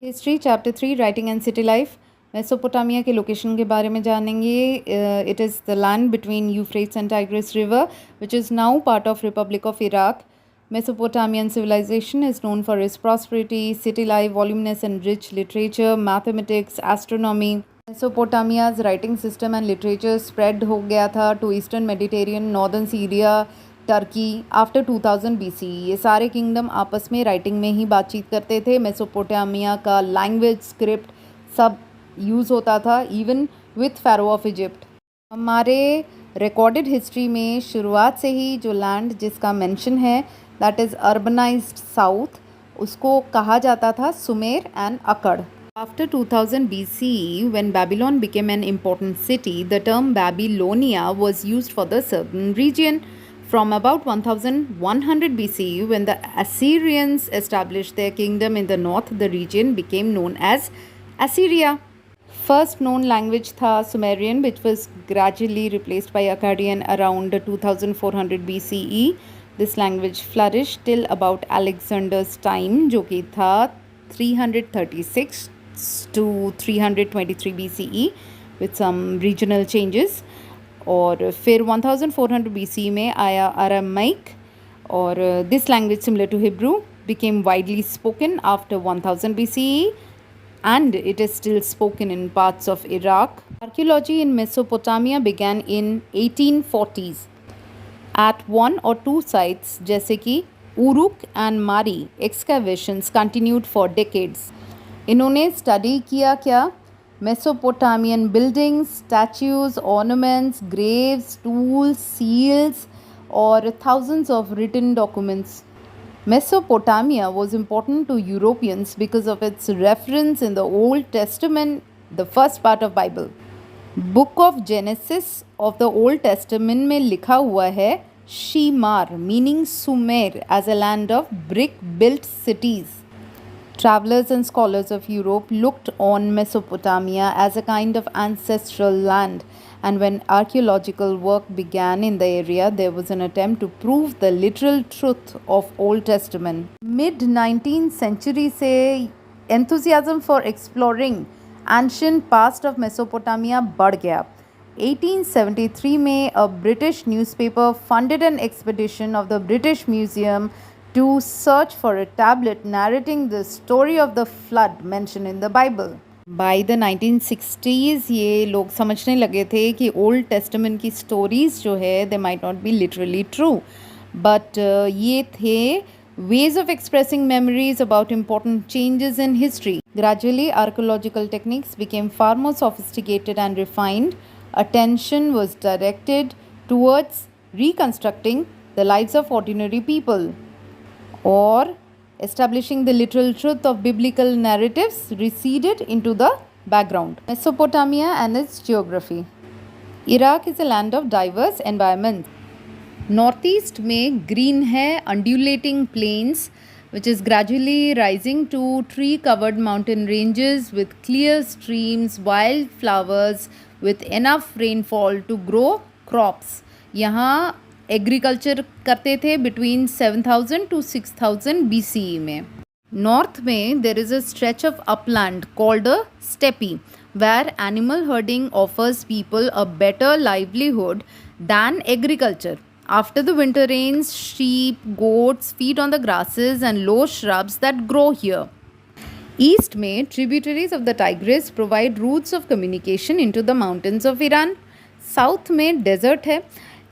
History chapter 3 writing and city life. Mesopotamia के location के बारे में जानेंगे। It is the land between Euphrates and Tigris river which is now part of Republic of Iraq. Mesopotamian civilization is known for its prosperity, city life, voluminous and rich literature, mathematics, astronomy. Mesopotamia's writing system and literature spread हो गया था to eastern Mediterranean, northern Syria, Turkey after 2000 BC. ये सारे kingdom आपस में writing में ही बातचीत करते थे. मेसोपोटामिया का लैंग्वेज, स्क्रिप्ट सब यूज़ होता था, इवन विथ फ़ारो ऑफ इजिप्ट. हमारे रिकॉर्डेड हिस्ट्री में शुरुआत से ही जो लैंड जिसका मेंशन है दैट इज़ अर्बनाइज्ड साउथ, उसको कहा जाता था सुमेर एंड अकड़. After 2000 BC, when Babylon became an important city, the term Babylonia was used for the southern region. From about 1100 BC, when the Assyrians established their kingdom in the north, the region became known as Assyria. First known language था Sumerian, which was gradually replaced by Akkadian around 2400 BCE. This language flourished till about Alexander's time, जो कि था 336 to 323 BCE, with some regional changes. और फिर 1400 BC में आया Aramaic, और this language similar to Hebrew became widely spoken after 1000 BCE and it is still spoken in parts of Iraq. Archaeology in Mesopotamia began in 1840s at one or two sites जैसे कि Uruk and मारी. Excavations continued for decades. इन्होंने study किया क्या? Mesopotamian buildings, statues, ornaments, graves, tools, seals, or thousands of written documents. Mesopotamia was important to Europeans because of its reference in the Old Testament, the first part of Bible. Book of Genesis of the Old Testament में लिखा हुआ है Shimar, meaning Sumer, as a land of brick-built cities. Travelers and scholars of Europe looked on Mesopotamia as a kind of ancestral land, and when archaeological work began in the area, there was an attempt to prove the literal truth of Old Testament. Mid-19th century से enthusiasm for exploring ancient past of Mesopotamia बढ़ गया. 1873 में a British newspaper funded an expedition of the British Museum to search for a tablet narrating the story of the flood mentioned in the Bible. By the 1960s ये लोग समझने लगे थे कि old testament की स्टोरीज जो है they might not be literally true, but ये थे ways of expressing memories about important changes in history. Gradually archaeological techniques became far more sophisticated and refined. Attention was directed towards reconstructing the lives of ordinary people, or establishing the literal truth of biblical narratives receded into the background. Mesopotamia and its geography. Iraq is a land of diverse environments. Northeast में green है, undulating plains which is gradually rising to tree-covered mountain ranges with clear streams, wild flowers with enough rainfall to grow crops. यहाँ agriculture करते थे between 7000 to 6000 BCE में. North में there is a stretch of upland called a steppe where animal herding offers people a better livelihood than agriculture. After the winter rains, sheep, goats feed on the grasses and low shrubs that grow here. East में tributaries of the Tigris provide routes of communication into the mountains of Iran. South में desert है.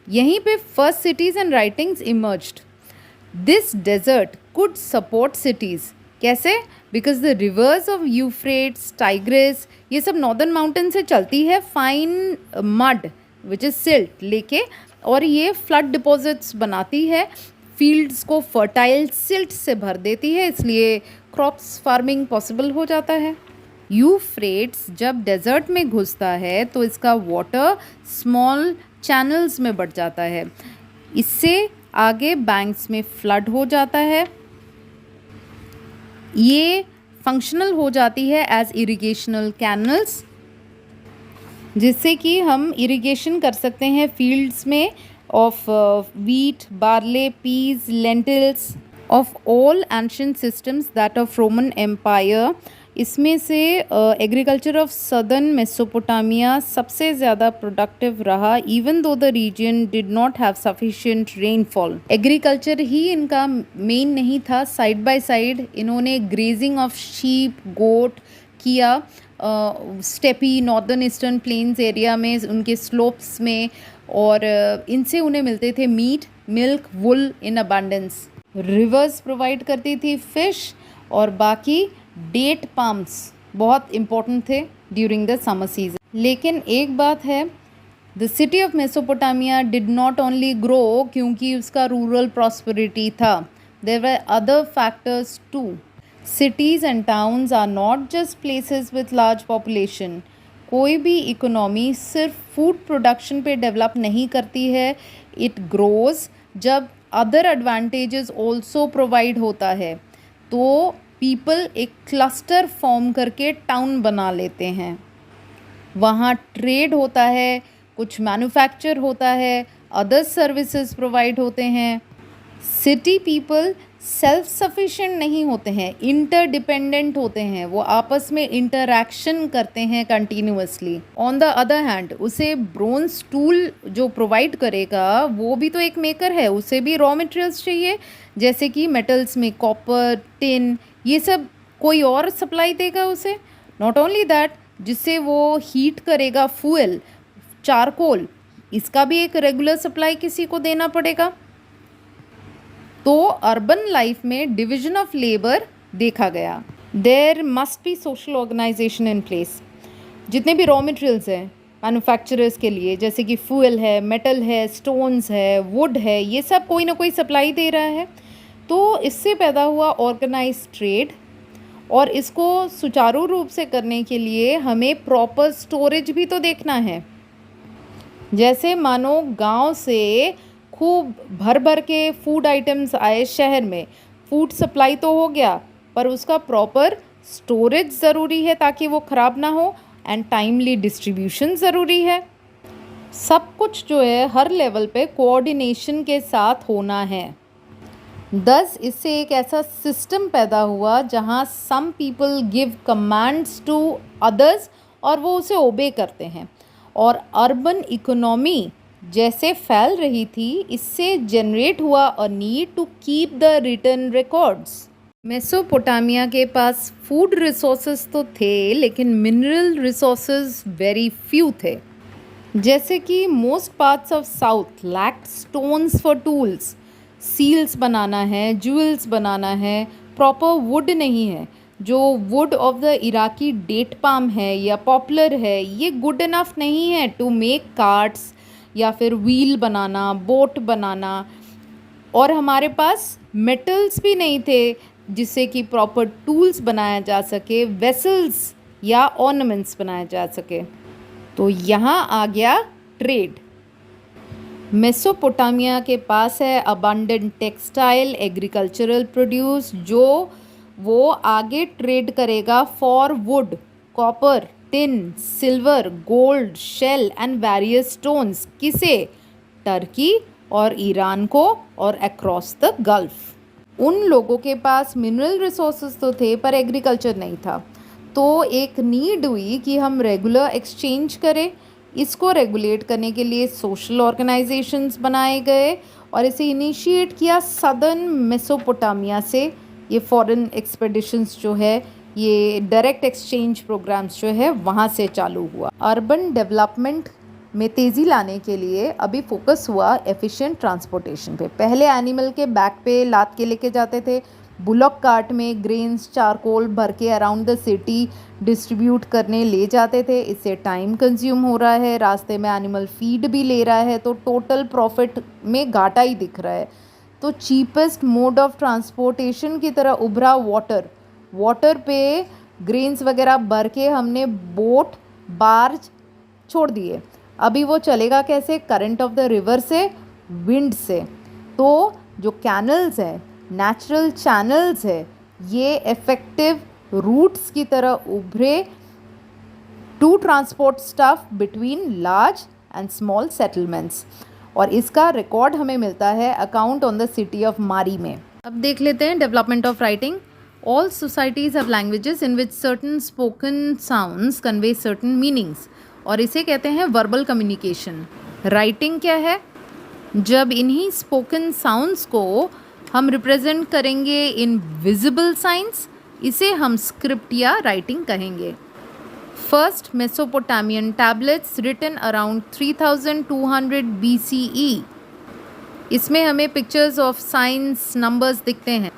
यहीं पे first cities and writings emerged. This desert could support cities. कैसे? Because the rivers of Euphrates, Tigris, ये सब northern mountain से चलती है fine mud which is silt लेके, और ये फ्लड डिपॉजिट्स बनाती है, फील्ड्स को फर्टाइल सिल्ट से भर देती है, इसलिए क्रॉप्स फार्मिंग पॉसिबल हो जाता है. यूफ्रेट्स जब डेजर्ट में घुसता है तो इसका वाटर स्मॉल चैनल्स में बढ़ जाता है, इससे आगे बैंक्स में फ्लड हो जाता है. ये फंक्शनल हो जाती है एज इरिगेशनल कैनल्स, जिससे कि हम इरिगेशन कर सकते हैं फील्ड्स में of wheat, barley, peas, lentils, of all ancient systems that of Roman Empire. इसमें से एग्रीकल्चर ऑफ सदर्न मेसोपोटामिया सबसे ज़्यादा प्रोडक्टिव रहा, even though the region did not have sufficient rainfall. Agriculture ही इनका मेन नहीं था, साइड बाय साइड इन्होंने ग्रेजिंग ऑफ शीप गोट किया steppe northern eastern plains area में, उनके स्लोप्स में, और इनसे उन्हें मिलते थे meat, milk, wool in abundance. Rivers provide करती थी फिश, और बाकी डेट पाम्स बहुत इम्पोर्टेंट थे ड्यूरिंग द समर सीजन। लेकिन एक बात है, the city of Mesopotamia did not only grow क्योंकि उसका रूरल प्रॉस्पेरिटी था, there were other factors too. Cities and towns are not just places with large population. कोई भी इकोनॉमी सिर्फ फूड प्रोडक्शन पे डेवलप नहीं करती है, इट ग्रोज जब अदर एडवांटेजेस ऑल्सो प्रोवाइड होता है। तो पीपल एक क्लस्टर फॉर्म करके टाउन बना लेते हैं, वहाँ ट्रेड होता है, कुछ मैन्युफैक्चर होता है, अदर सर्विसेज प्रोवाइड होते हैं। सिटी पीपल सेल्फ सफिशिएंट नहीं होते हैं, इंटरडिपेंडेंट होते हैं, वो आपस में इंटरैक्शन करते हैं continuously. On the other hand उसे ब्रोंज टूल जो प्रोवाइड करेगा वो भी तो एक मेकर है, उसे भी रॉ मटेरियल्स चाहिए, जैसे कि मेटल्स में कॉपर, टिन, ये सब कोई और सप्लाई देगा उसे। नॉट ओनली दैट, जिससे वो हीट करेगा फ्यूल, चारकोल, इसका भी एक रेगुलर सप्लाई किसी को देना पड़ेगा। तो अर्बन लाइफ में डिविजन ऑफ लेबर देखा गया। There must be social organisation in place. जितने भी रॉ मटेरियल्स हैं मैन्युफैक्चरर्स के लिए, जैसे कि फ्यूल है, मेटल है, स्टोन्स है, वुड है, ये सब कोई ना कोई सप्लाई दे रहा है। तो इससे पैदा हुआ ऑर्गेनाइज ट्रेड, और इसको सुचारू रूप से करने के लिए हमें प्रॉपर स्टोरेज भी तो देखना है। जैसे मानो गांव से खूब भर भर के फूड आइटम्स आए शहर में, फूड सप्लाई तो हो गया, पर उसका प्रॉपर स्टोरेज ज़रूरी है ताकि वो ख़राब ना हो, एंड टाइमली डिस्ट्रीब्यूशन ज़रूरी है। सब कुछ जो है हर लेवल पे कोऑर्डिनेशन के साथ होना है। दस इससे एक ऐसा सिस्टम पैदा हुआ जहाँ some people give commands to others और वो उसे ओबे करते हैं, और अर्बन इकोनॉमी जैसे फैल रही थी, इससे जनरेट हुआ a need to keep the written records. Mesopotamia के पास फूड रिसोर्सेज तो थे, लेकिन मिनरल रिसोर्सेज वेरी फ्यू थे। जैसे कि most parts of south lacked stones for tools, seals बनाना है, ज्वेल्स बनाना है, प्रॉपर वुड नहीं है। जो wood of the Iraqi date palm है या पॉपुलर है, ये गुड इनफ नहीं है टू मेक कार्ट्स या फिर व्हील बनाना, बोट बनाना। और हमारे पास मेटल्स भी नहीं थे जिससे कि प्रॉपर टूल्स बनाया जा सके, वेसल्स या ऑर्नामेंट्स बनाया जा सके। तो यहाँ आ गया ट्रेड। मेसोपोटामिया के पास है अबंडेंट टेक्सटाइल, एग्रीकल्चरल प्रोड्यूस, जो वो आगे ट्रेड करेगा for wood, copper, tin, silver, gold, shell and various stones. किसे? टर्की और ईरान को, और अक्रॉस द गल्फ। उन लोगों के पास मिनरल रिसोर्सेज तो थे पर एग्रीकल्चर नहीं था, तो एक नीड हुई कि हम रेगुलर एक्सचेंज करें। इसको रेगुलेट करने के लिए सोशल ऑर्गेनाइजेशंस बनाए गए, और इसे इनिशिएट किया सदर्न मेसोपोटामिया से। ये फॉरेन एक्सपेडिशंस जो है, ये डायरेक्ट एक्सचेंज प्रोग्राम्स जो है वहाँ से चालू हुआ। अर्बन डेवलपमेंट में तेज़ी लाने के लिए अभी फोकस हुआ एफिशिएंट ट्रांसपोर्टेशन पे। पहले एनिमल के बैक पे लाद के लेके जाते थे, बुलॉक कार्ट में ग्रेन्स, चारकोल भर के अराउंड द सिटी डिस्ट्रीब्यूट करने ले जाते थे। इससे टाइम कंज्यूम हो रहा है, रास्ते में एनिमल फीड भी ले रहा है, तो टोटल प्रॉफिट में घाटा ही दिख रहा है। तो चीपेस्ट मोड ऑफ ट्रांसपोर्टेशन की तरह उभरा वाटर पे ग्रेन्स वगैरह भर के हमने बोट, बार्ज छोड़ दिए। अभी वो चलेगा कैसे? करंट ऑफ द रिवर से, विंड से। तो जो कैनल्स हैं, नेचुरल चैनल्स है, ये इफेक्टिव रूट्स की तरह उभरे to transport stuff between large and small settlements. और इसका रिकॉर्ड हमें मिलता है account on the city of Mari में। अब देख लेते हैं development of writing. All societies have languages in which certain spoken sounds convey certain meanings, और इसे कहते हैं वर्बल कम्युनिकेशन. राइटिंग क्या है? जब इन्हीं स्पोकन साउंड्स को हम रिप्रेजेंट करेंगे इन विजिबल साइंस, इसे हम स्क्रिप्ट या राइटिंग कहेंगे. First Mesopotamian tablets written around 3200 BCE. इसमें हमें पिक्चर्स ऑफ साइंस नंबर्स दिखते हैं.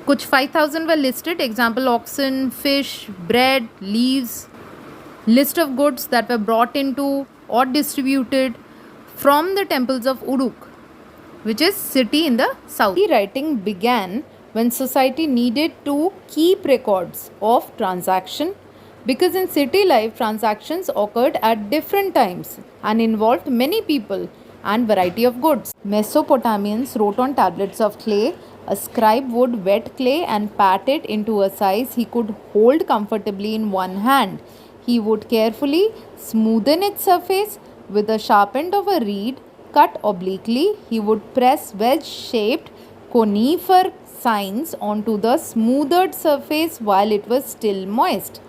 कुछ 5000 were listed, example oxen, fish, bread, leaves. List of goods that were brought into और distributed from the temples of Uruk, which is city in the south. Writing began when society needed to keep records of transaction, because in city life transactions occurred at different times and involved many people and variety of goods. Mesopotamians wrote on tablets of clay. A scribe would wet clay and pat it into a size he could hold comfortably in one hand. He would carefully smoothen its surface. With the sharp end of a reed cut obliquely, he would press wedge-shaped conifer signs onto the smoothed surface while it was still moist.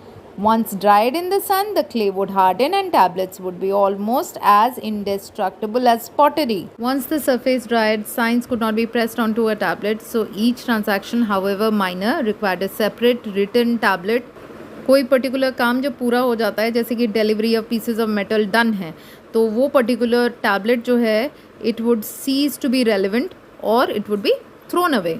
Once dried in the sun, the clay would harden and tablets would be almost as indestructible as pottery. Once the surface dried, signs could not be pressed onto a tablet, so each transaction, however minor, required a separate written tablet. कोई particular काम जब पूरा हो जाता है, जैसे कि delivery of pieces of metal done है, तो वो पर्टिकुलर टैबलेट जो है it would cease to be relevant और it would be thrown away.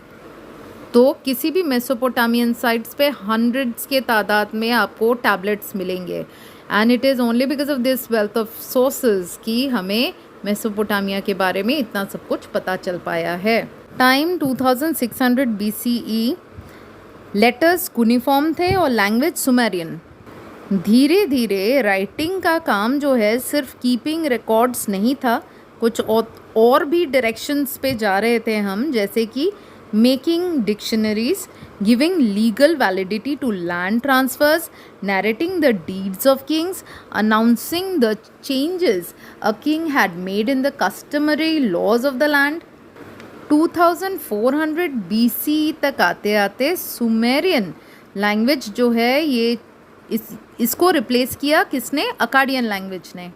तो किसी भी मेसोपोटामियन साइट्स पे हंड्रेड्स के तादाद में आपको टैबलेट्स मिलेंगे. And it is only because of this wealth of sources कि हमें मेसोपोटामिया के बारे में इतना सब कुछ पता चल पाया है. Time 2600 BCE. लेटर्स कुनिफॉर्म थे और लैंग्वेज सुमेरियन. धीरे धीरे राइटिंग का काम जो है सिर्फ कीपिंग रिकॉर्ड्स नहीं था, कुछ और भी डायरेक्शंस पे जा रहे थे हम, जैसे कि making dictionaries, giving legal validity to land transfers, narrating the deeds of kings, announcing the changes a king had made in the customary laws of the land. 2400 BC तक आते आते सुमेरियन लैंग्वेज जो है ये इसको रिप्लेस किया किसने? Akkadian language ने.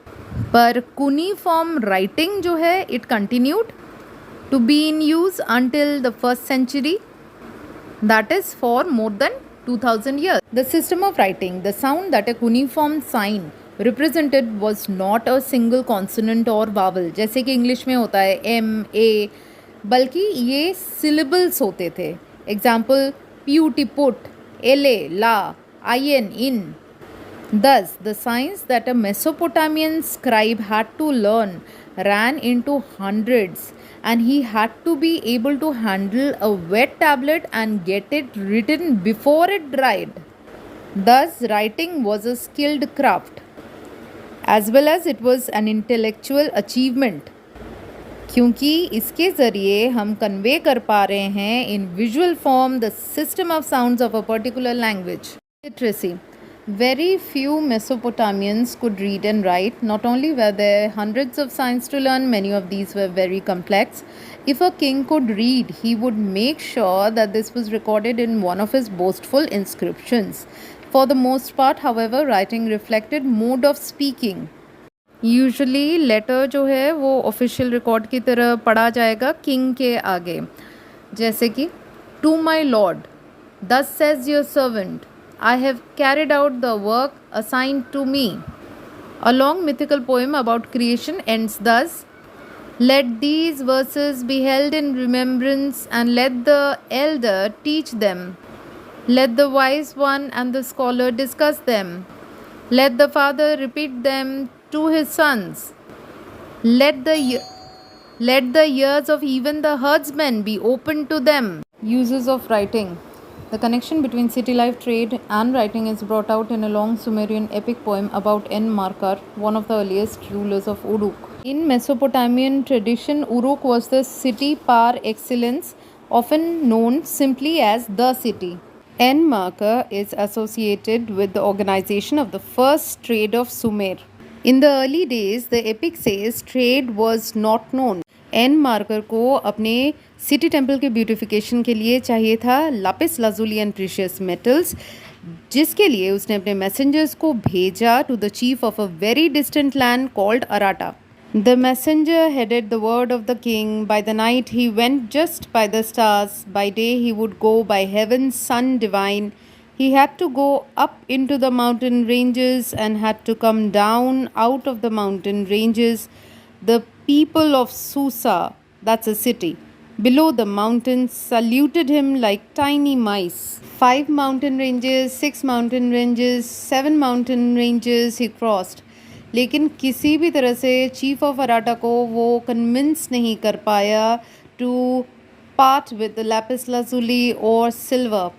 पर कुनिफॉर्म राइटिंग जो है it continued to be in use until the first century, that is for more than 2000 years. The system of writing, the sound that a cuneiform sign represented was not a single consonant or vowel, जैसे कि English में होता है M, A, बल्कि ये syllables होते थे. Example प्यूटिपुट, एले, ला, आयन, इन. Thus, the signs that a Mesopotamian scribe had to learn ran into hundreds, and he had to be able to handle a wet tablet and get it written before it dried. Thus, writing was a skilled craft, as well as it was an intellectual achievement. क्योंकि इसके ज़रिए हम convey कर पा रहे हैं इन visual form the system of sounds of a particular language. Literacy. Very few Mesopotamians could read and write. Not only were there hundreds of signs to learn, many of these were very complex. If a king could read, he would make sure that this was recorded in one of his boastful inscriptions. For the most part, however, writing reflected mode of speaking. Usually letter जो है वो official record की तरह पढ़ा जाएगा king के आगे, जैसे कि to my lord, thus says your servant, I have carried out the work assigned to me. A long mythical poem about creation ends thus. Let these verses be held in remembrance and let the elder teach them. Let the wise one and the scholar discuss them. Let the father repeat them to his sons. Let the ears of even the herdsmen be open to them. Uses of writing. The connection between city life, trade and writing is brought out in a long Sumerian epic poem about En-Markar, one of the earliest rulers of Uruk. In Mesopotamian tradition, Uruk was the city par excellence, often known simply as the city. En-Markar is associated with the organization of the first trade of Sumer. In the early days, the epic says trade was not known. En-Markar को अपने city temple के beautification के लिए चाहिए था lapis lazuli and precious metals, जिसके लिए उसने अपने मैसेंजर्स को भेजा to the chief of a very distant land called Aratta. The messenger headed the word of the king. By the night he went just by the stars. By day he would go by heaven's sun divine. He had to go up into the mountain ranges and had to come down out of the mountain ranges. The people of Susa, that's a city, below the mountains saluted him like tiny mice. 5 mountain ranges, 6 mountain ranges, 7 mountain ranges he crossed. लेकिन किसी भी तरह से chief of अराटा को वो convince नहीं कर पाया to part with lapis lazuli और silver,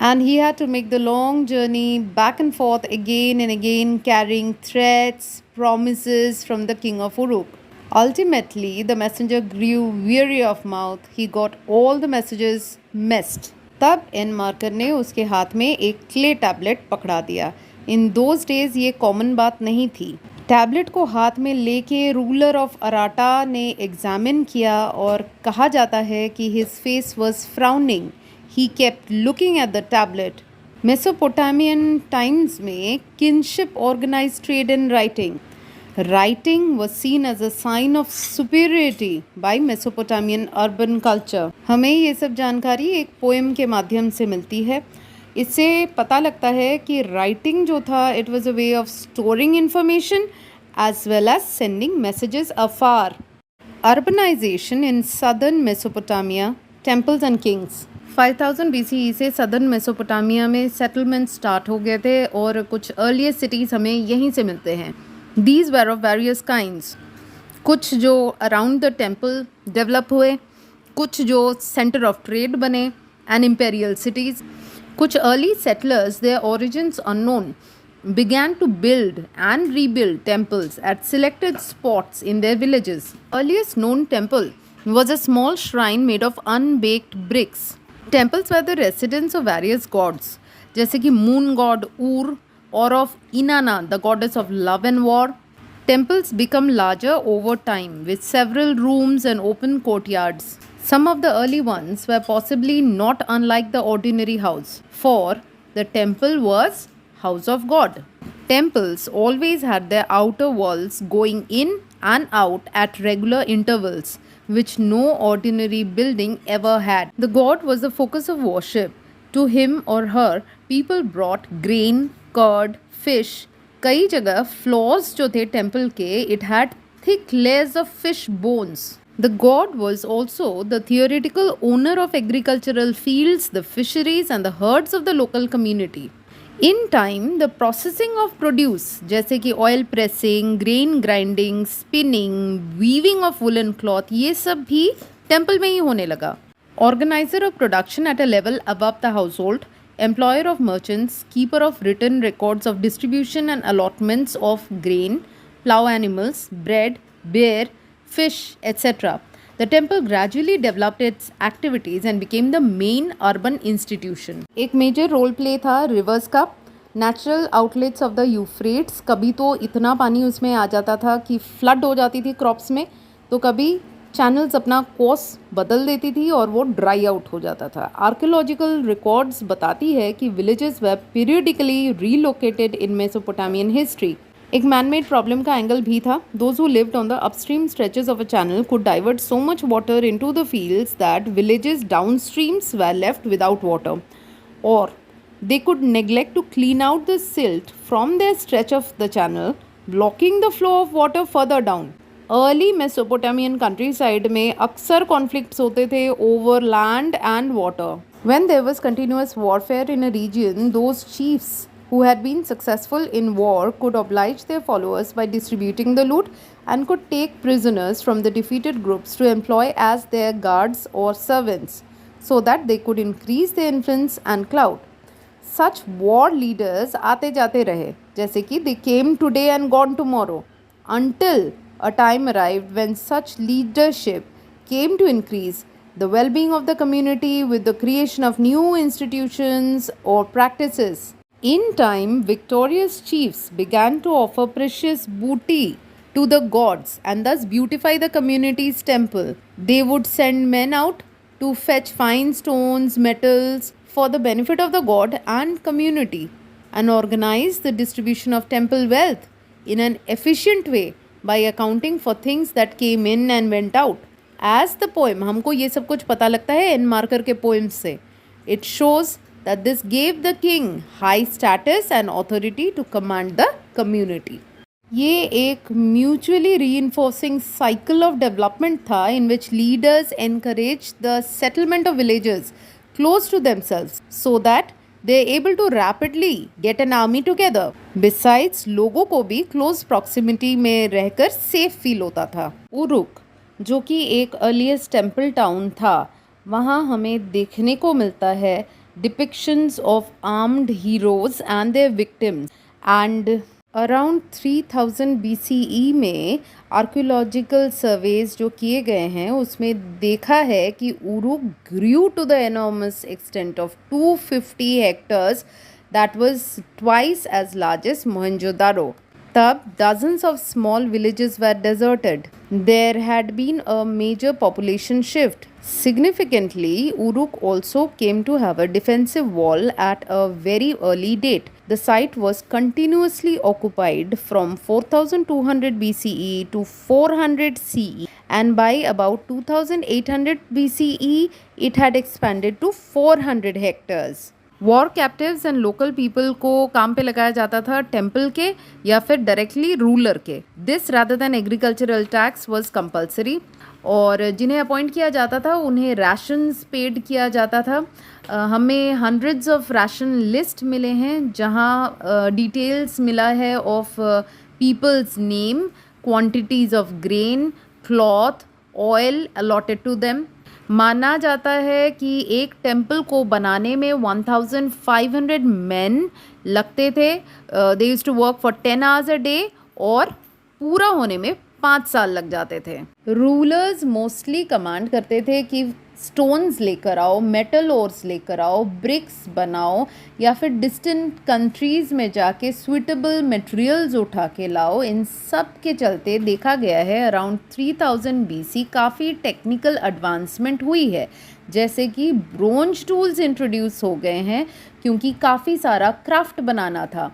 and he had to make the long journey back and forth again and again, carrying threats, promises from the king of Uruk. Ultimately, the messenger grew weary of mouth. He got all the messages messed. तब N marker ने उसके हाथ में एक clay tablet पकड़ा दिया. In those days ये common बात नहीं थी. टैबलेट को हाथ में लेके रूलर ऑफ अराटा ने एग्जामिन किया और कहा जाता है कि his face was frowning. He kept looking at the tablet. Mesopotamian times में kinship organised trade in writing. Writing was seen as a sign of superiority by Mesopotamian urban culture. हमें ये सब जानकारी एक पोएम के माध्यम से मिलती है. इससे पता लगता है कि राइटिंग जो था it was a way of storing information as well as sending messages afar. Urbanisation in southern Mesopotamia, temples and kings. 5000 BCE से सदर्न मेसोपोटामिया में सेटलमेंट स्टार्ट हो गए थे और कुछ अर्लियर सिटीज़ हमें यहीं से मिलते हैं. These were of various kinds. कुछ जो अराउंड द टेम्पल डेवलप हुए, कुछ जो सेंटर ऑफ ट्रेड बने एंड इम्पेरियल सिटीज़. कुछ early settlers, their origins unknown, began to build and rebuild temples at selected spots in their villages. Earliest known temple was a small shrine made of unbaked bricks. Temples were the residence of various gods, जैसे कि moon god Ur or of Inanna, the goddess of love and war. Temples become larger over time with several rooms and open courtyards. Some of the early ones were possibly not unlike the ordinary house, for the temple was house of God. Temples always had their outer walls going in and out at regular intervals, which no ordinary building ever had. The god was the focus of worship. To him or her, people brought grain, curd, fish. कई जगह floors जो थे temple के, it had thick layers of fish bones. The god was also the theoretical owner of agricultural fields, the fisheries and the herds of the local community. In time, the processing of produce, जैसे कि oil pressing, grain grinding, spinning, weaving of woolen cloth, ये सब भी temple में ही होने लगा. Organizer of production at a level above the household, employer of merchants, keeper of written records of distribution and allotments of grain, plow animals, bread, beer, fish, etc. The temple gradually developed its activities and became the main urban institution. एक major role play था reverse का. Natural outlets of the Euphrates. कभी तो इतना पानी उसमें आ जाता था कि फ्लड हो जाती थी क्रॉप्स में, तो कभी चैनल्स अपना कोर्स बदल देती थी और वो ड्राई आउट हो जाता था. आर्कियोलॉजिकल रिकॉर्ड्स बताती है कि villages were periodically relocated in Mesopotamian history. एक मैनमेड प्रॉब्लम का एंगल भी था. Those who lived on the upstream stretches of a channel could divert so much water into the fields that villages downstreams were left without water, और they could neglect to clean out the silt from their stretch of the channel, blocking the flow of water further down. Early Mesopotamian country side में अक्सर conflicts होते थे over land and water. When there was continuous warfare in a region, those chiefs who had been successful in war could oblige their followers by distributing the loot and could take prisoners from the defeated groups to employ as their guards or servants so that they could increase their influence and clout. Such war leaders आते जाते रहे, जैसे कि they came today and gone tomorrow, until a time arrived when such leadership came to increase the well-being of the community with the creation of new institutions or practices. In time, victorious chiefs began to offer precious booty to the gods and thus beautify the community's temple. They would send men out to fetch fine stones, metals for the benefit of the god and community, and organize the distribution of temple wealth in an efficient way by accounting for things that came in and went out. As the poem, हमको ये सब कुछ पता लगता है N marker के poems से. It shows that this gave the king high status and authority to command the community. ये एक mutually reinforcing cycle of development था in which leaders encouraged the settlement of villages close to themselves so that they are able to rapidly get an army together. Besides, लोगों को भी close proximity में रहकर safe feel होता था. Uruk, जो कि एक अर्लीस्ट टेम्पल टाउन था, वहाँ हमें देखने को मिलता है depictions of armed heroes and their victims. And around 3000 BCE में आर्कियोलॉजिकल सर्वेज जो किए गए हैं उसमें देखा है कि Uruk grew to the enormous extent of 250 hectares that was twice as large as Mohenjo-daro. तब dozens of small villages were deserted. There had been a major population shift. Significantly, Uruk also came to have a defensive wall at a very early date. The site was continuously occupied from 4200 BCE to 400 CE, and by about 2800 BCE, it had expanded to 400 hectares. War captives and local people को काम पे लगाया जाता था temple के या फिर directly ruler के. This rather than agricultural tax was compulsory. और जिन्हें अपॉइंट किया जाता था उन्हें राशंस पेड किया जाता था. हमें हंड्रेड्स ऑफ राशन लिस्ट मिले हैं जहाँ डिटेल्स मिला है of people's name, quantities of grain, cloth, oil allotted to them. माना जाता है कि एक टेम्पल को बनाने में 1500 मेन लगते थे. They used to work for 10 hours a day और पूरा होने में 5 साल लग जाते थे. रूलर्स मोस्टली कमांड करते थे कि स्टोन्स लेकर आओ, मेटल ओर्स लेकर आओ, ब्रिक्स बनाओ या फिर डिस्टेंट कंट्रीज़ में जाके सुइटेबल मटेरियल्स उठा के लाओ. इन सब के चलते देखा गया है अराउंड 3000 BC काफ़ी टेक्निकल एडवांसमेंट हुई है. जैसे कि ब्रोंज टूल्स इंट्रोड्यूस हो गए हैं क्योंकि काफ़ी सारा क्राफ्ट बनाना था.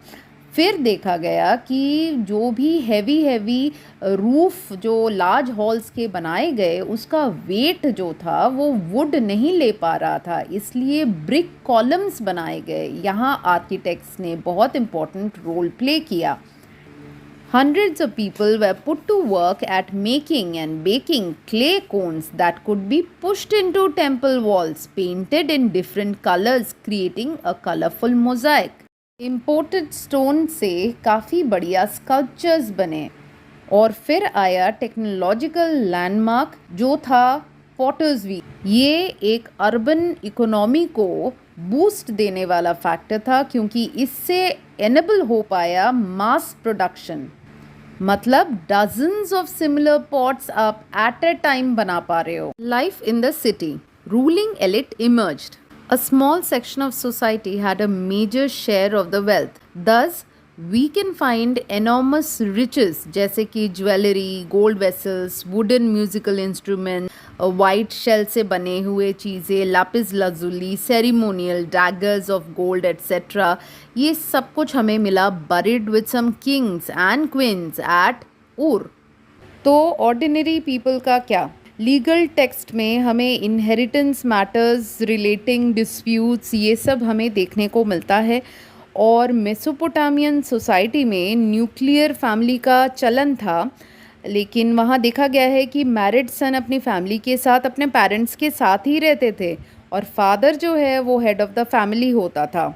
फिर देखा गया कि जो भी हैवी रूफ जो लार्ज हॉल्स के बनाए गए उसका वेट जो था वो वुड नहीं ले पा रहा था, इसलिए ब्रिक कॉलम्स बनाए गए. यहाँ आर्किटेक्ट्स ने बहुत इम्पोर्टेंट रोल प्ले किया. Hundreds of people were put to work at making and baking clay cones that could be pushed into temple walls, painted in different colors, creating a colorful mosaic. Imported stone से काफ़ी बढ़िया sculptures बने. और फिर आया technological landmark जो था potter's wheel. ये एक अर्बन इकोनॉमी को बूस्ट देने वाला फैक्टर था क्योंकि इससे एनेबल हो पाया मास प्रोडक्शन. मतलब डजन्स ऑफ सिमिलर पॉट्स आप एट ए टाइम बना पा रहे हो. Life in the city, ruling elite emerged. A small section of society had a major share of the wealth. Thus, we can find enormous riches जैसे कि jewellery, gold vessels, wooden musical instrument, white shell से बने हुए चीज़ें, lapis lazuli, ceremonial daggers of gold etcetera. ये सब कुछ हमें मिला buried with some kings and queens at ऊर. तो ऑर्डिनरी पीपल का क्या? लीगल टेक्स्ट में हमें इनहेरिटेंस मैटर्स, रिलेटिंग डिस्प्यूट्स, ये सब हमें देखने को मिलता है. और मेसोपोटामियन सोसाइटी में न्यूक्लियर फैमिली का चलन था, लेकिन वहाँ देखा गया है कि मैरिड सन अपनी फैमिली के साथ अपने पेरेंट्स के साथ ही रहते थे और फादर जो है वो हेड ऑफ़ द फैमिली होता था.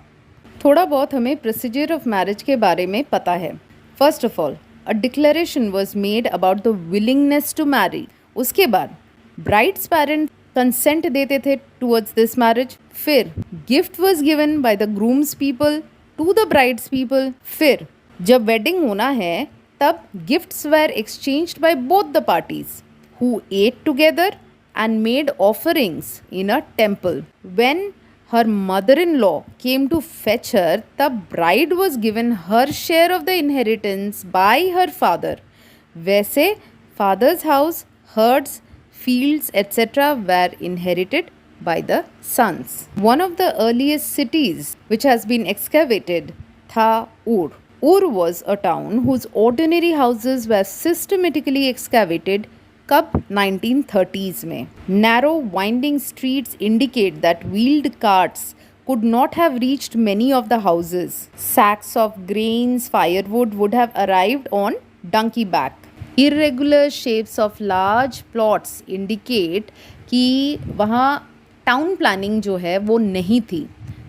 थोड़ा बहुत हमें प्रोसीजर ऑफ मैरिज के बारे में पता है. First of all, a declaration was made about the willingness to marry. उसके बाद ब्राइड्स पेरेंट्स कंसेंट देते थे टुवर्ड्स दिस मैरिज. फिर gift was given by the groom's people to the bride's people. फिर जब वेडिंग होना है तब gifts were exchanged by both the parties who ate together and made offerings in a temple. When her mother-in-law came to fetch her, the bride was given her share of the inheritance by her father. वैसे father's house, herds, fields, etc. were inherited by the sons. One of the earliest cities which has been excavated, tha Ur. Ur was a town whose ordinary houses were systematically excavated कब 1930s में. Narrow winding streets indicate that wheeled carts could not have reached many of the houses. Sacks of grains, firewood would have arrived on donkey back. Irregular shapes of large plots indicate कि वहाँ town planning जो है वो नहीं थी.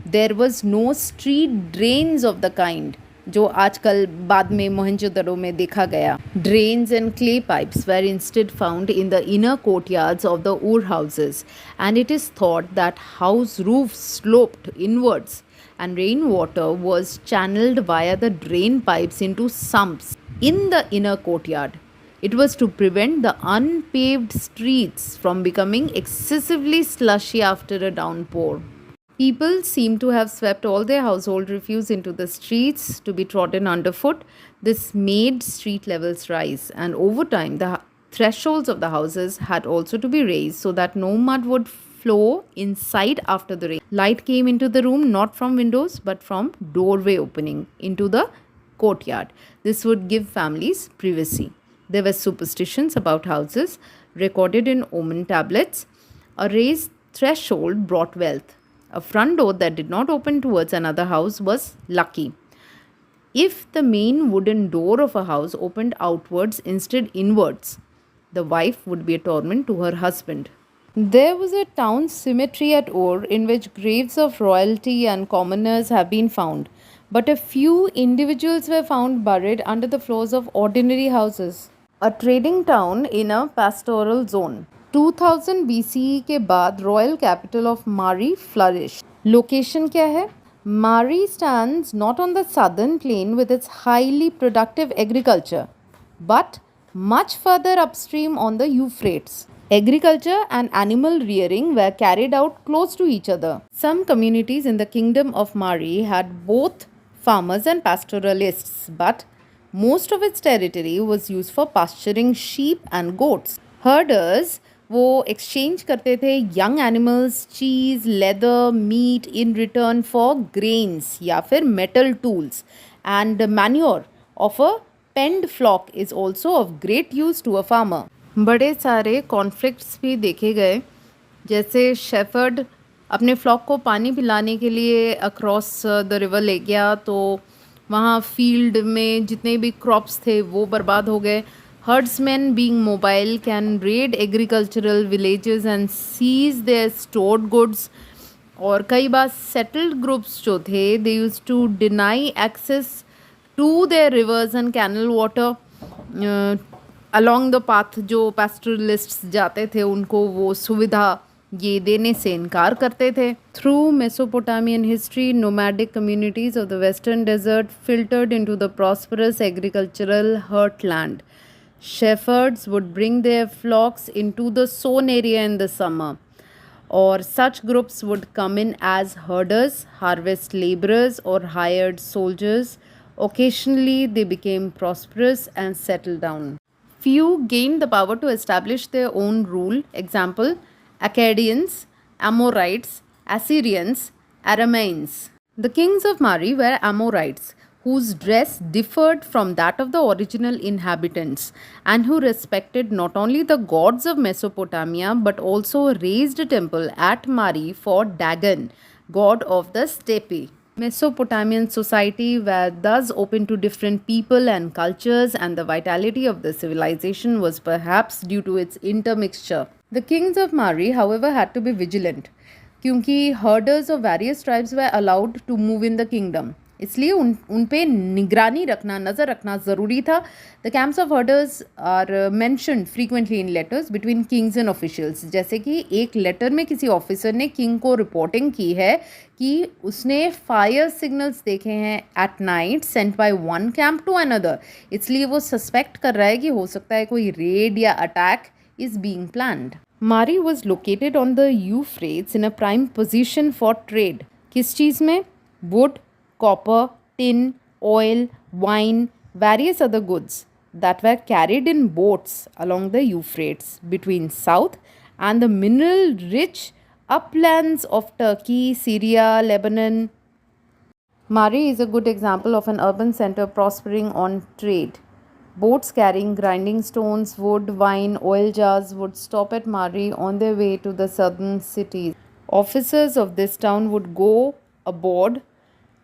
There was no street drains of the kind जो आजकल बाद में मोहनजोदड़ो में देखा गया. Drains and clay pipes were instead found in the inner courtyards of the Ur houses, and it is thought that house roofs sloped inwards and rainwater was channeled via the drain pipes into sumps in the inner courtyard. It was to prevent the unpaved streets from becoming excessively slushy after a downpour. People seem to have swept all their household refuse into the streets to be trodden underfoot. This made street levels rise, and over time, the thresholds of the houses had also to be raised so that no mud would flow inside after the rain. Light came into the room not from windows but from doorway opening into the courtyard. This would give families privacy. There were superstitions about houses recorded in omen tablets. A raised threshold brought wealth. A front door that did not open towards another house was lucky. If the main wooden door of a house opened outwards instead inwards, the wife would be a torment to her husband. There was a town cemetery at Ur in which graves of royalty and commoners have been found, but a few individuals were found buried under the floors of ordinary houses. A trading town in a pastoral zone. 2000 BCE के बाद royal capital of मारी flourish. Location क्या है? Mari stands not on the southern plain with its highly productive agriculture, but much further upstream on the Euphrates. Agriculture and animal rearing were carried out close to each other. Some communities in the kingdom of Mari had both farmers and pastoralists, but most of its territory was used for pasturing sheep and goats. Herders वो exchange करते थे young animals, cheese, leather, meat in return for grains या फिर metal tools. And manure of a penned flock is also of great use to a farmer. बड़े सारे conflicts भी देखे गए, जैसे शेफर्ड अपने फ्लॉक को पानी पिलाने के लिए अक्रॉस द रिवर ले गया तो वहाँ फील्ड में जितने भी क्रॉप्स थे वो बर्बाद हो गए. Herdsmen, being mobile, can raid agricultural villages and seize their stored goods. और कई बार settled groups जो थे, they used to deny access to their rivers and canal water along the path. जो pastoralists जाते थे उनको वो सुविधा ये देने से इनकार करते थे. Through Mesopotamian history, nomadic communities of the western desert filtered into the prosperous agricultural heartland. Shepherds would bring their flocks into the sown area in the summer, or such groups would come in as herders, harvest laborers, or hired soldiers. Occasionally, they became prosperous and settled down. Few gained the power to establish their own rule. Example, Akkadians, Amorites, Assyrians, Arameans. The kings of Mari were Amorites, whose dress differed from that of the original inhabitants, and who respected not only the gods of Mesopotamia but also raised a temple at Mari for Dagon, god of the steppe. Mesopotamian society were thus open to different people and cultures, and the vitality of the civilization was perhaps due to its intermixture. The kings of Mari, however, had to be vigilant, क्योंकि herders of various tribes were allowed to move in the kingdom. इसलिए उन पे निगरानी रखना, नज़र रखना ज़रूरी था. The camps of herders are mentioned frequently in letters between kings and officials. जैसे कि एक लेटर में किसी ऑफिसर ने किंग को रिपोर्टिंग की है कि उसने फायर सिग्नल्स देखे हैं at night sent by one camp two another. इसलिए वो सस्पेक्ट कर रहा है कि हो सकता है कोई रेड या अटैक इज़ बीइंग प्लान्ड. मारी was located on the Euphrates in a prime position for trade. किस चीज़ में? Would, copper, tin, oil, wine, various other goods that were carried in boats along the Euphrates between south and the mineral-rich uplands of Turkey, Syria, Lebanon. Mari is a good example of an urban center prospering on trade. Boats carrying grinding stones, wood, wine, oil jars would stop at Mari on their way to the southern cities. Officers of this town would go aboard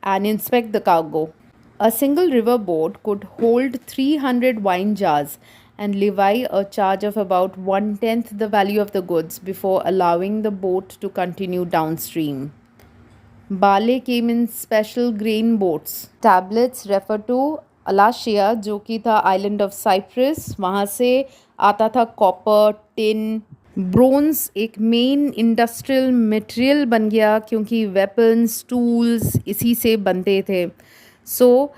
and inspect the cargo. A single river boat could hold 300 wine jars and levy a charge of about one-tenth the value of the goods before allowing the boat to continue downstream. Bale came in special grain boats. Tablets refer to Alasia, जो कि था island of Cyprus. वहाँ से आता था copper, tin, bronze एक main industrial material बन गया क्योंकि वेपन्स, टूल्स इसी से बनते थे. सो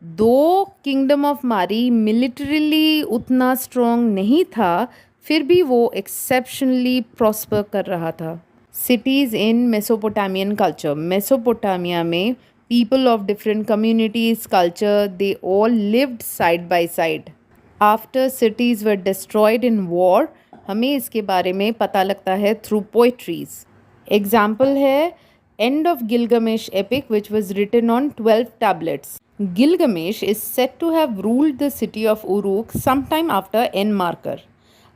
दो किंगडम ऑफ मारी मिलिटरीली उतना स्ट्रॉन्ग नहीं था, फिर भी वो एक्सेप्शनली प्रॉस्पर कर रहा था. Cities in Mesopotamian culture. Mesopotamia में people of different communities, culture, they all lived side by side. After cities were destroyed in war, हमें इसके बारे में पता लगता है through poetries. Example है End of Gilgamesh epic which was written on 12 tablets. Gilgamesh is said to have ruled the city of Uruk sometime after Enmarkar,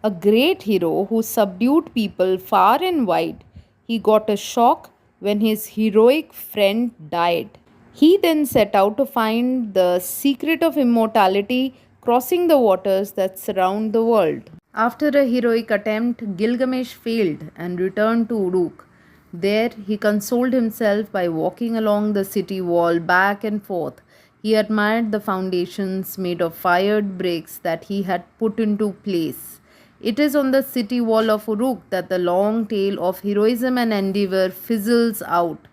a great hero who subdued people far and wide. He got a shock when his heroic friend died. He then set out to find the secret of immortality, crossing the waters that surround the world. After a heroic attempt, Gilgamesh failed and returned to Uruk. There, he consoled himself by walking along the city wall back and forth. He admired the foundations made of fired bricks that he had put into place. It is on the city wall of Uruk that the long tale of heroism and endeavor fizzles out.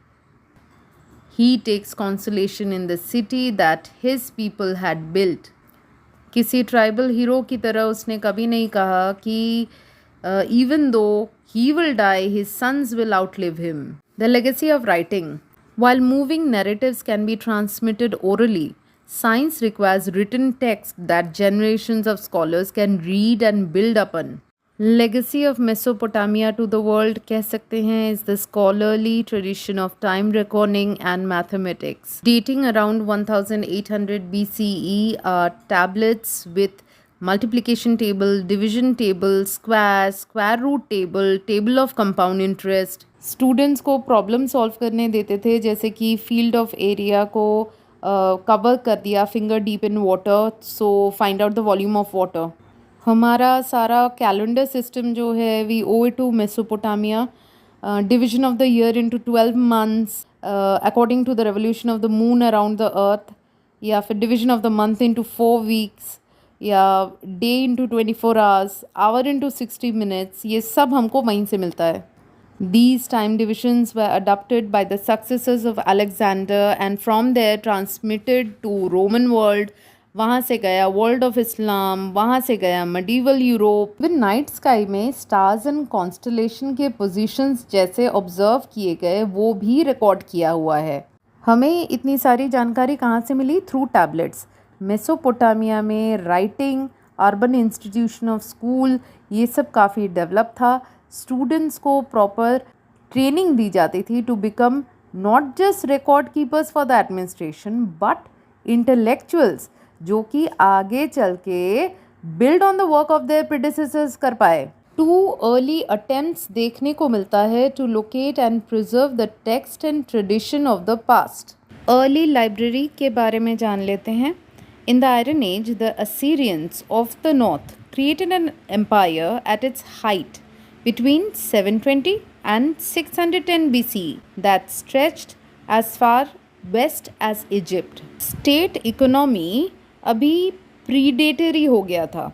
He takes consolation in the city that his people had built. किसी tribal hero की तरह उसने कभी नहीं कहा कि even though he will die, his sons will outlive him. The legacy of writing. While moving narratives can be transmitted orally, science requires written text that generations of scholars can read and build upon. Legacy of Mesopotamia to the world कह सकते हैं is the scholarly tradition of time reckoning and mathematics. Dating around 1800 BCE are tablets with multiplication table, division table, square root table, table of compound interest. Students को problem solve करने देते थे जैसे कि field of area को cover कर दिया finger deep in water, so find out the volume of water. हमारा सारा कैलेंडर सिस्टम जो है we owe it to Mesopotamia. Division of the year into 12 months according to the revolution of the moon around the earth, या फिर division of the month into 4 weeks, या day into 24 hours, hour into 60 minutes. ये सब हमको वहीं से मिलता है. These time divisions were adopted by the successors of Alexander and from there transmitted to Roman world. वहाँ से गया वर्ल्ड ऑफ इस्लाम, वहाँ से गया medieval Europe. With night sky में स्टार्स एंड कॉन्स्टलेशन के पोजीशंस जैसे ऑब्जर्व किए गए वो भी रिकॉर्ड किया हुआ है. हमें इतनी सारी जानकारी कहाँ से मिली? Through tablets. मेसोपोटामिया में writing, urban institution of school, ये सब काफ़ी डेवलप था. स्टूडेंट्स को प्रॉपर ट्रेनिंग दी जाती थी to become not just record keepers for the administration but intellectuals जो कि आगे चल के build on the work of their predecessors कर पाए. 2 अर्ली अटेम्प्ट्स देखने को मिलता है to locate and preserve the text and tradition of the past. Early library के बारे में जान लेते हैं. In the iron age the Assyrians of the north created an empire at its height between 720 and 610 BCE that stretched as far west as Egypt. State economy अभी predatory हो गया था,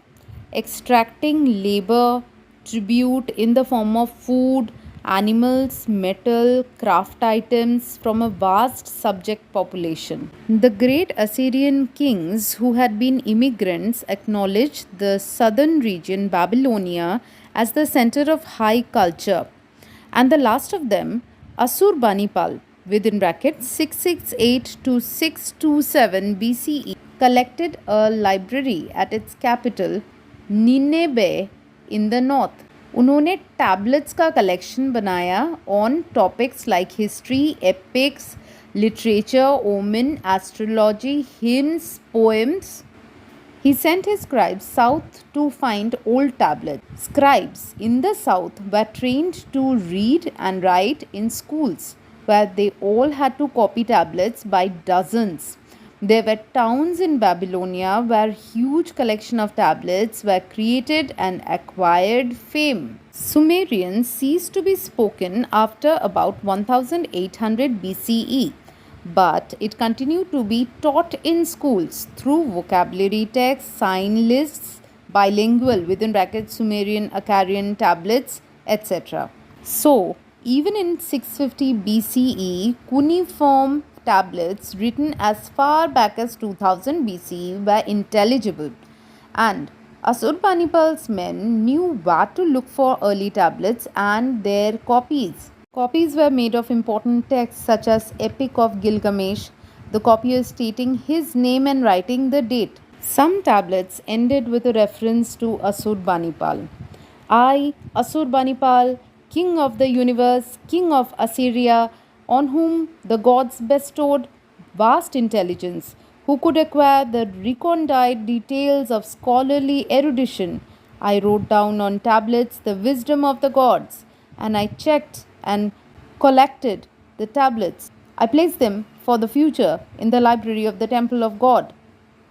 extracting labor, tribute in the form of food, animals, metal, craft items from a vast subject population. The great Assyrian kings who had been immigrants acknowledged the southern region, Babylonia, as the center of high culture. And the last of them, Assurbanipal, within brackets 668 to 627 BCE, collected a library at its capital, Nineveh, in the north. उन्होंने tablets का collection बनाया on topics like history, epics, literature, omen, astrology, hymns, poems. He sent his scribes south to find old tablets. Scribes in the south were trained to read and write in schools, where they all had to copy tablets by dozens. There were towns in Babylonia where huge collection of tablets were created and acquired fame. Sumerian ceased to be spoken after about 1800 BCE, but it continued to be taught in schools through vocabulary texts, sign lists, bilingual within brackets Sumerian, Akkadian tablets, etc. So, even in 650 BCE, cuneiform tablets written as far back as 2000 BCE were intelligible, and Assurbanipal's men knew where to look for early tablets and their copies. Copies were made of important texts such as Epic of Gilgamesh, the copier stating his name and writing the date. Some tablets ended with a reference to Assurbanipal. I, Assurbanipal, king of the universe, king of Assyria, on whom the gods bestowed vast intelligence, who could acquire the recondite details of scholarly erudition. I wrote down on tablets the wisdom of the gods, and I checked and collected the tablets. I placed them for the future in the library of the temple of God,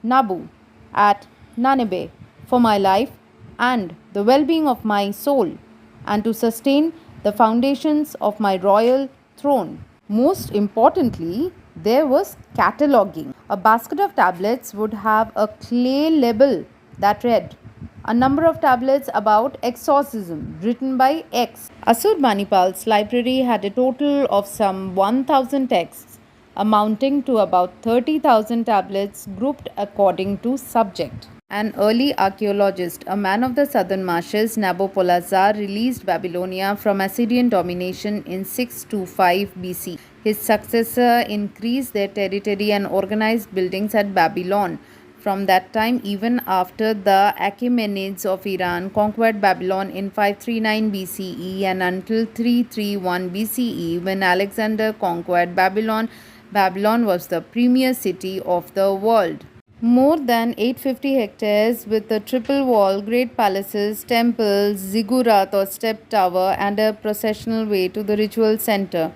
Nabu, at Nineveh, for my life and the well being of my soul, and to sustain the foundations of my royal throne. Most importantly, there was cataloging. A basket of tablets would have a clay label that read, a number of tablets about exorcism written by X. Assurbanipal's library had a total of some 1000 texts, amounting to about 30,000 tablets grouped according to subject. An early archaeologist, a man of the southern marshes, Nabopolassar, released Babylonia from Assyrian domination in 625 BC. His successor increased their territory and organized buildings at Babylon. From that time, even after the Achaemenids of Iran conquered Babylon in 539 BCE and until 331 BCE, when Alexander conquered Babylon, Babylon was the premier city of the world. More than 850 hectares with a triple wall, great palaces, temples, ziggurat or step tower, and a processional way to the ritual center.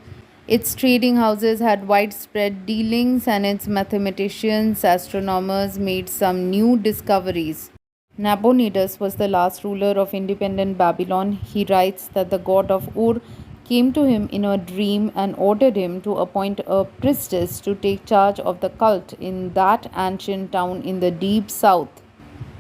Its trading houses had widespread dealings, and its mathematicians, astronomers made some new discoveries. Nabonidus was the last ruler of independent Babylon. He writes that the god of Ur came to him in a dream and ordered him to appoint a priestess to take charge of the cult in that ancient town in the deep south.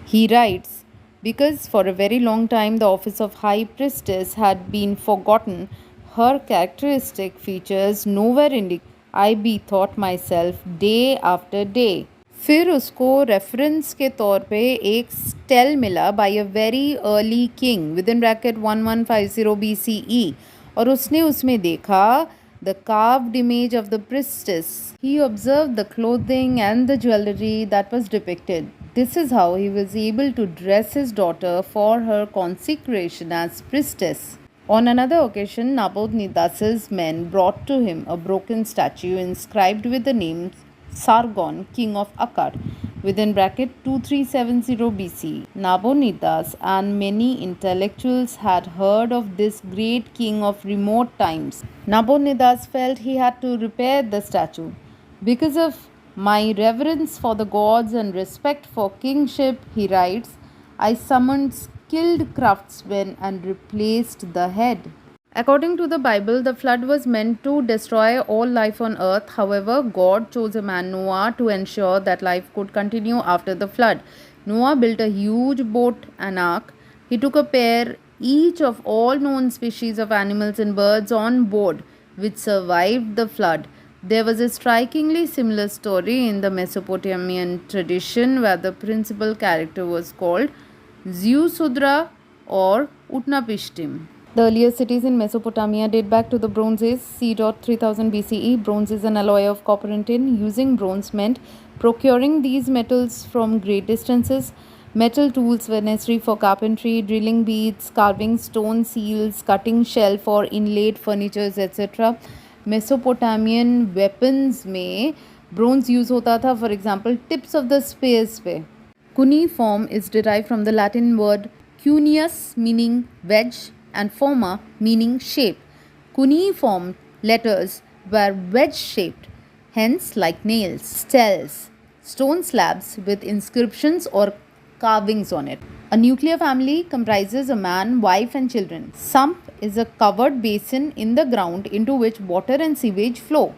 He writes, because for a very long time the office of high priestess had been forgotten, her characteristic features nowhere indicate. I bethought myself day after day. फिर उसको reference के तौर पे एक stele मिला by a very early king with in bracket 1150 BCE, और उसने उसमें देखा the carved image of the priestess. He observed the clothing and the jewelry that was depicted. This is how he was able to dress his daughter for her consecration as priestess. On another occasion, Nabonidus's men brought to him a broken statue inscribed with the name Sargon, king of Akkad, within bracket 2370 BC. Nabonidus and many intellectuals had heard of this great king of remote times. Nabonidus felt he had to repair the statue. Because of my reverence for the gods and respect for kingship, he writes, I summoned skilled craftsmen and replaced the head. According to the Bible, the flood was meant to destroy all life on earth. However, God chose a man, Noah, to ensure that life could continue after the flood. Noah built a huge boat, an ark. He took a pair each of all known species of animals and birds on board, which survived the flood. There was a strikingly similar story in the Mesopotamian tradition where the principal character was called Zeusudra or Utnapishtim. The earliest cities in Mesopotamia date back to the Bronze Age, c. 3000 BCE. Bronze is an alloy of copper and tin. Using bronze meant procuring these metals from great distances. Metal tools were necessary for carpentry, drilling beads, carving stone seals, cutting shell for inlaid furnitures, etc. Mesopotamian weapons में bronze use होता था, for example tips of the spears पे. Cuneiform is derived from the Latin word cuneus meaning wedge and forma meaning shape. Cuneiform letters were wedge shaped, hence like nails. Steles, stone slabs with inscriptions or carvings on it. A nuclear family comprises a man, wife, and children. Sump is a covered basin in the ground into which water and sewage flow.